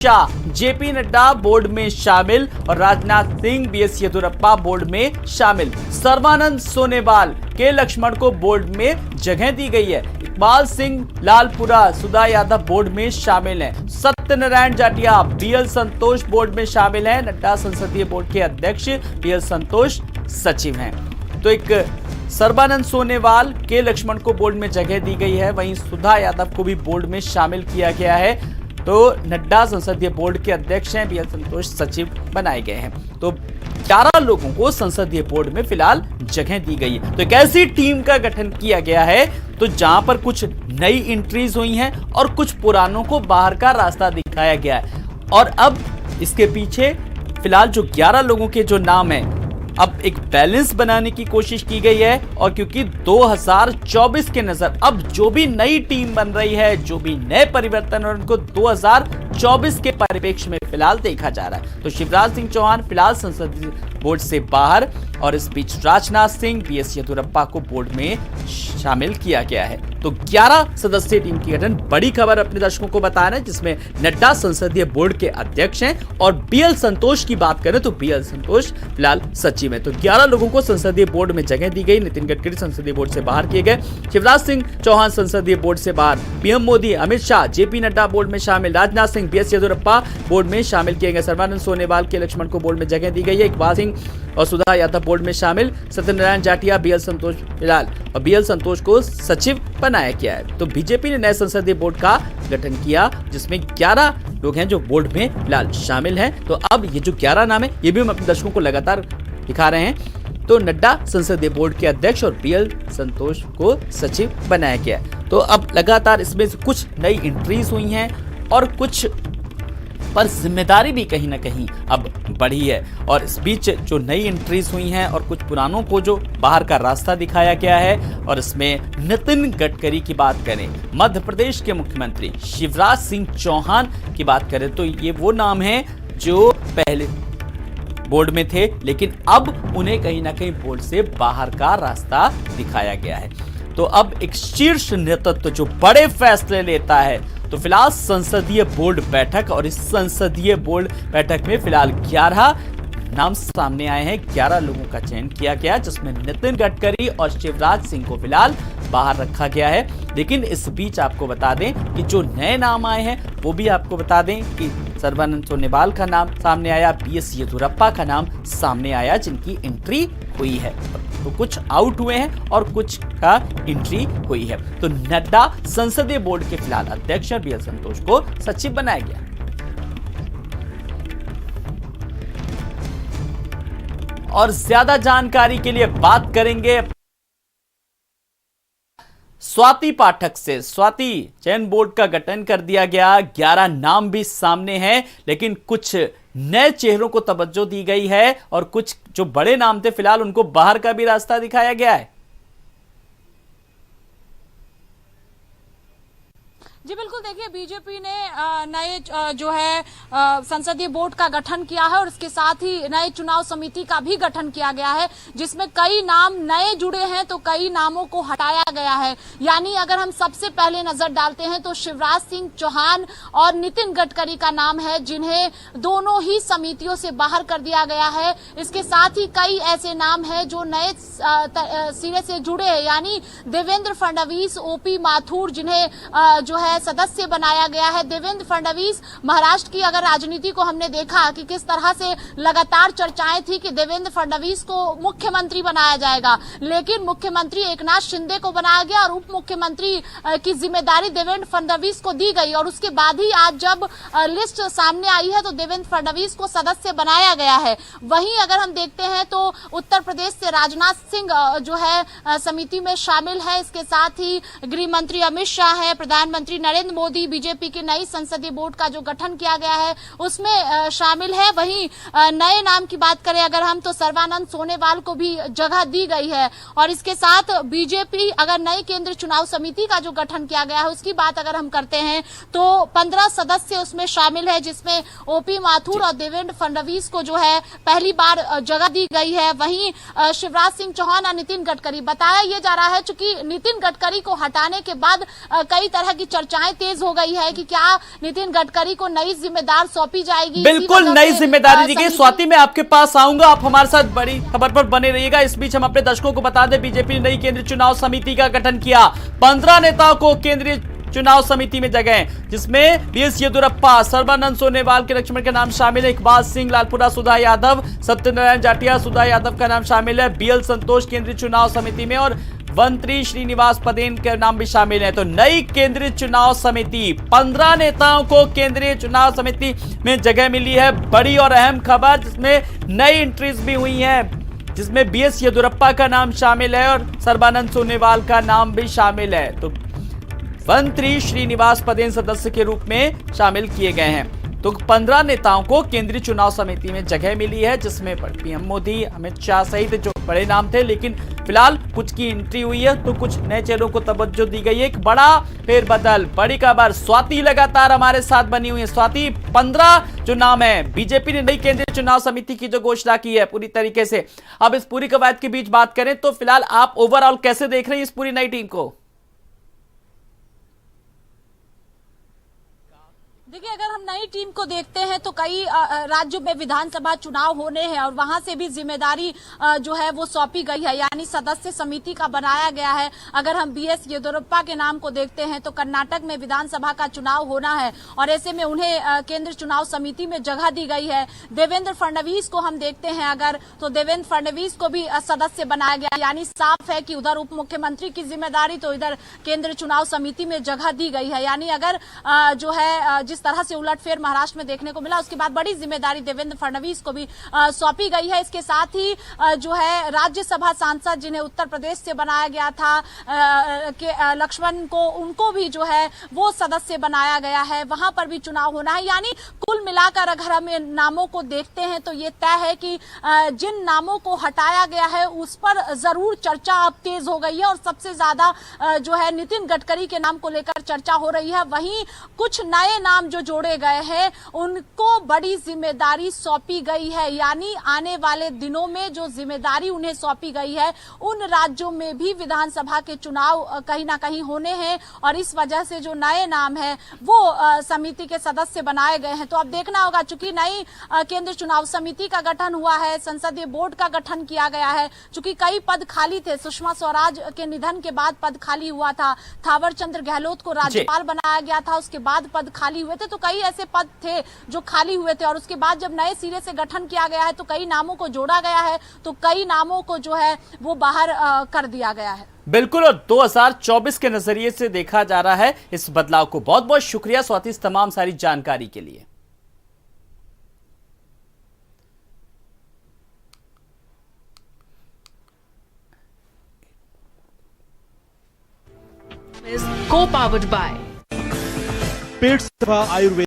Shah, JP Nadda board में शामिल और राजनाथ सिंह, बीएस येदियुरप्पा बोर्ड में शामिल। सर्बानंद सोनोवाल, के लक्ष्मण को बोर्ड में जगह दी गई है। इकबाल सिंह लालपुरा, सुधा यादव बोर्ड में शामिल हैं। सत्यनारायण जाटिया, बीएल संतोष बोर्ड में शामिल हैं। नड्डा संसदीय बोर्ड के अध्यक्ष, बीएल संतोष सचिव हैं। तो एक सर्बानंद सोनोवाल, के लक्ष्मण को बोर्ड में जगह दी गई है, वहीं सुधा यादव को भी बोर्ड में शामिल किया गया है। तो नड्डा संसदीय बोर्ड के अध्यक्ष हैं, बीएल संतोष सचिव बनाए गए हैं। तो 11 लोगों को संसदीय बोर्ड में फिलहाल जगह दी गई है। तो एक ऐसी टीम का गठन किया गया है तो जहां पर कुछ नई एंट्रीज हुई हैं और कुछ पुरानों को बाहर का रास्ता दिखाया गया है। और अब इसके पीछे फिलहाल जो 11 लोगों के जो नाम है, अब एक बैलेंस बनाने की कोशिश की गई है। और क्योंकि 2024 के नजर अब जो भी नई टीम बन रही है, जो भी नए परिवर्तन और उनको 2024 के परिप्रेक्ष्य में फिलहाल देखा जा रहा है। तो शिवराज सिंह चौहान फिलहाल संसदीय बोर्ड से बाहर और इस बीच राजनाथ सिंह, बीएस येदियुरप्पा को बोर्ड में शामिल किया गया है। तो 11 सदस्यीय टीम की गठन, बड़ी खबर अपने दर्शकों को बता रहे हैं, जिसमें नड्डा संसदीय बोर्ड के अध्यक्ष हैं और बीएल संतोष की बात करें तो बीएल संतोष फिलहाल सचिव है। तो 11 लोगों को संसदीय बोर्ड में जगह दी गई। नितिन गडकरी संसदीय बोर्ड से बाहर किए गए, शिवराज सिंह चौहान संसदीय बोर्ड से बाहर, PM Modi, Amit Shah, JP Nadda board में शामिल, राजनाथ सिंह, बीएस येदियुरप्पा बोर्ड में शामिल किए गए। सर्बानंद सोनोवाल, के लक्ष्मण को बोर्ड में जगह दी गई है। इकबाल सिंह और सुधा यादव बोर्ड में शामिल, सत्यनारायण जाटिया, बीएल संतोष फिलहाल और बीएल संतोष को सचिव बनाया गया है। तो बीजेपी ने नए संसदीय बोर्ड का गठन किया, जिसमें 11 लोग हैं जो बोर्ड में फिलहाल शामिल हैं। तो अब ये जो 11 नाम है, ये भी हम अपने दर्शकों को लगातार दिखा रहे हैं। तो नड्डा संसदीय बोर्ड के अध्यक्ष और बीएल संतोष को सचिव बनाया गया है। तो अब लगातार इसमें से कुछ नई एंट्रीज हुई हैं और कुछ पर जिम्मेदारी भी कहीं ना कहीं अब बढ़ी है। और इस बीच जो नई एंट्रीज हुई हैं और कुछ पुरानों को जो बाहर का रास्ता दिखाया गया है। और इसमें नितिन गडकरी की बात करें, मध्य प्रदेश के मुख्यमंत्री शिवराज सिंह चौहान की बात करें तो ये वो नाम है जो पहले बोर्ड में थे, लेकिन अब उन्हें कहीं ना कहीं बोर्ड से बाहर का रास्ता दिखाया गया है। तो अब एक शीर्ष नेतृत्व जो बड़े फैसले लेता है, तो फिलहाल संसदीय बोर्ड बैठक, और इस संसदीय बोर्ड बैठक में फिलहाल 11 नाम सामने आए हैं। 11 लोगों का चयन किया गया, जिसमें नितिन गडकरी और शिवराज सिंह को फिलहाल बाहर रखा गया है। लेकिन इस बीच आपको बता दें कि जो नए नाम आए हैं वो भी आपको बता दें कि सर्बानंद सोनोवाल का नाम सामने आया, बीएस येदियुरप्पा का नाम सामने आया, जिनकी एंट्री हुई है। तो कुछ आउट हुए हैं और कुछ का एंट्री हुई है। तो नड्डा संसदीय बोर्ड के फिलहाल अध्यक्ष, बीएल संतोष को सचिव बनाया गया। और ज्यादा जानकारी के लिए बात करेंगे स्वाति पाठक से। स्वाति, चयन बोर्ड का गठन कर दिया गया, 11 नाम भी सामने हैं, लेकिन कुछ नए चेहरों को तवज्जो दी गई है और कुछ जो बड़े नाम थे फिलहाल उनको बाहर का भी रास्ता दिखाया गया है। जी बिल्कुल, देखिए बीजेपी ने नए जो है संसदीय बोर्ड का गठन किया है और इसके साथ ही नए चुनाव समिति का भी गठन किया गया है, जिसमें कई नाम नए जुड़े हैं तो कई नामों को हटाया गया है। यानी अगर हम सबसे पहले नजर डालते हैं तो शिवराज सिंह चौहान और नितिन गडकरी का नाम है, जिन्हें दोनों ही समितियों से बाहर कर दिया गया है। इसके साथ ही कई ऐसे नाम हैं जो नए सिरे से जुड़े हैं, यानी देवेंद्र फडणवीस, ओपी माथुर, जिन्हें जो है सदस्य बनाया गया है। देवेंद्र फडणवीस, महाराष्ट्र की अगर राजनीति को हमने देखा कि किस तरह से लगातार चर्चाएं थी कि देवेंद्र फडणवीस को मुख्यमंत्री बनाया जाएगा, लेकिन मुख्यमंत्री एकनाथ शिंदे को बनाया गया और उप मुख्यमंत्री की जिम्मेदारी देवेंद्र फडणवीस को दी गई। और उसके बाद ही आज जब लिस्ट सामने आई है तो देवेंद्र फडणवीस को सदस्य बनाया गया है। वहीं अगर हम देखते हैं तो उत्तर प्रदेश से राजनाथ सिंह जो है समिति में शामिल है। इसके साथ ही गृह मंत्री अमित शाह है, प्रधानमंत्री नरेंद्र मोदी, बीजेपी के नई संसदीय बोर्ड का जो गठन किया गया है उसमें शामिल है। वहीं नए नाम की बात करें अगर हम तो सर्बानंद सोनोवाल को भी जगह दी गई है। और इसके साथ बीजेपी अगर नई केंद्रीय चुनाव समिति का जो गठन किया गया है उसकी बात अगर हम करते हैं तो 15 सदस्य उसमें शामिल है, जिसमें ओपी माथुर और देवेंद्र फडणवीस को जो है पहली बार जगह दी गई है। वहीं शिवराज सिंह चौहान और नितिन गडकरी, बताया यह जा रहा है चूंकि नितिन गडकरी को हटाने के बाद कई तरह की चर्चा चर्चाएं तेज हो गई है कि क्या नितिन गडकरी को नई जिम्मेदार सौंपी जाएगी। बिल्कुल नई जिम्मेदारी दी गई। स्वाति मैं आपके पास आऊंगा, आप हमारे साथ बड़ी खबर पर बने रहिएगा। इस बीच हम अपने दर्शकों को बता दें, बीजेपी ने नई केंद्रीय चुनाव समिति का गठन किया। 15 नेताओं को केंद्रीय चुनाव समिति में जगह, जिसमें बीएस येदियुरप्पा, सर्बानंद सोनोवाल के लक्ष्मण का नाम शामिल है, इकबाल सिंह लालपुरा, सुधा यादव, सत्यनारायण जाटिया, सुधा यादव का नाम शामिल है, बीएल संतोष केंद्रीय चुनाव समिति में और वंत्री श्रीनिवास पदेन के नाम भी शामिल है। तो नई केंद्रीय चुनाव समिति, 15 नेताओं को केंद्रीय चुनाव समिति में जगह मिली है। बड़ी और अहम खबर, जिसमें नई एंट्रीज भी हुई हैं, जिसमें बीएस येदियुरप्पा का नाम शामिल है और सर्बानंद सोनोवाल का नाम भी शामिल है। तो मंत्री श्रीनिवास पदेन सदस्य के रूप में शामिल किए गए हैं। तो 15 नेताओं को केंद्रीय चुनाव समिति में जगह मिली है, जिसमें पीएम मोदी, अमित शाह सहित जो बड़े नाम थे, लेकिन फिलहाल कुछ की एंट्री हुई है तो कुछ नए चेहरों को तवज्जो दी गई है। एक बड़ा फेरबदल, बड़ी खबर। स्वाति लगातार हमारे साथ बनी हुई है। स्वाति, 15 जो नाम है, बीजेपी ने नई केंद्रीय चुनाव समिति की जो घोषणा की है पूरी तरीके से, अब इस पूरी कवायद के बीच बात करें तो फिलहाल आप ओवरऑल कैसे देख रहे हैं इस पूरी नई टीम को? देखिए, अगर हम नई टीम को देखते हैं तो कई राज्यों में विधानसभा चुनाव होने हैं और वहां से भी जिम्मेदारी जो है वो सौंपी गई है, यानी सदस्य समिति का बनाया गया है। अगर हम बीएस येदियुरप्पा के नाम को देखते हैं तो कर्नाटक में विधानसभा का चुनाव होना है और ऐसे में उन्हें केंद्रीय चुनाव समिति में जगह दी गई है। देवेंद्र फडणवीस को हम देखते हैं अगर, तो देवेंद्र फडणवीस को भी सदस्य बनाया गया, यानी साफ है कि उधर उप मुख्यमंत्री की जिम्मेदारी तो इधर केंद्रीय चुनाव समिति में जगह दी गई है। यानी अगर जो है जिस तरह से उलटफेर महाराष्ट्र में देखने को मिला, उसके बाद बड़ी जिम्मेदारी देवेंद्र फडणवीस को भी सौंपी गई है। इसके साथ ही जो है राज्यसभा सांसद जिन्हें उत्तर प्रदेश से बनाया गया था लक्ष्मण को, उनको भी जो है वो सदस्य बनाया गया है, वहां पर भी चुनाव होना है। यानी कुल मिलाकर अगर हम इन नामों को देखते हैं तो ये तय है कि जिन नामों को हटाया गया है उस पर जरूर चर्चा अब तेज हो गई है और सबसे ज्यादा जो है नितिन गडकरी के नाम को लेकर चर्चा हो रही है। वहीं कुछ नए नाम जो जोड़े गए हैं उनको बड़ी जिम्मेदारी सौंपी गई है, यानी आने वाले दिनों में जो जिम्मेदारी उन्हें सौंपी गई है उन राज्यों में भी विधानसभा के चुनाव कहीं ना कहीं होने हैं और इस वजह से जो नए नाम है वो समिति के सदस्य बनाए गए हैं। तो अब देखना होगा, चूंकि नई केंद्रीय चुनाव समिति का गठन हुआ है, संसदीय बोर्ड का गठन किया गया है, चूंकि कई पद खाली थे, सुषमा स्वराज के निधन के बाद पद खाली हुआ था, थावर चंद गहलोत को राज्यपाल बनाया गया था, उसके बाद पद खाली हुए थे, तो कई ऐसे पद थे जो खाली हुए थे और उसके बाद जब नए सिरे से गठन किया गया है तो कई नामों को जोड़ा गया है, तो कई नामों को जो है वो बाहर कर दिया गया है। बिल्कुल, और 2024 के नजरिए से देखा जा रहा है इस बदलाव को। बहुत बहुत शुक्रिया स्वाति इस तमाम सारी जानकारी के लिए। Co-powered by पेट सेवा आयुर्वेद।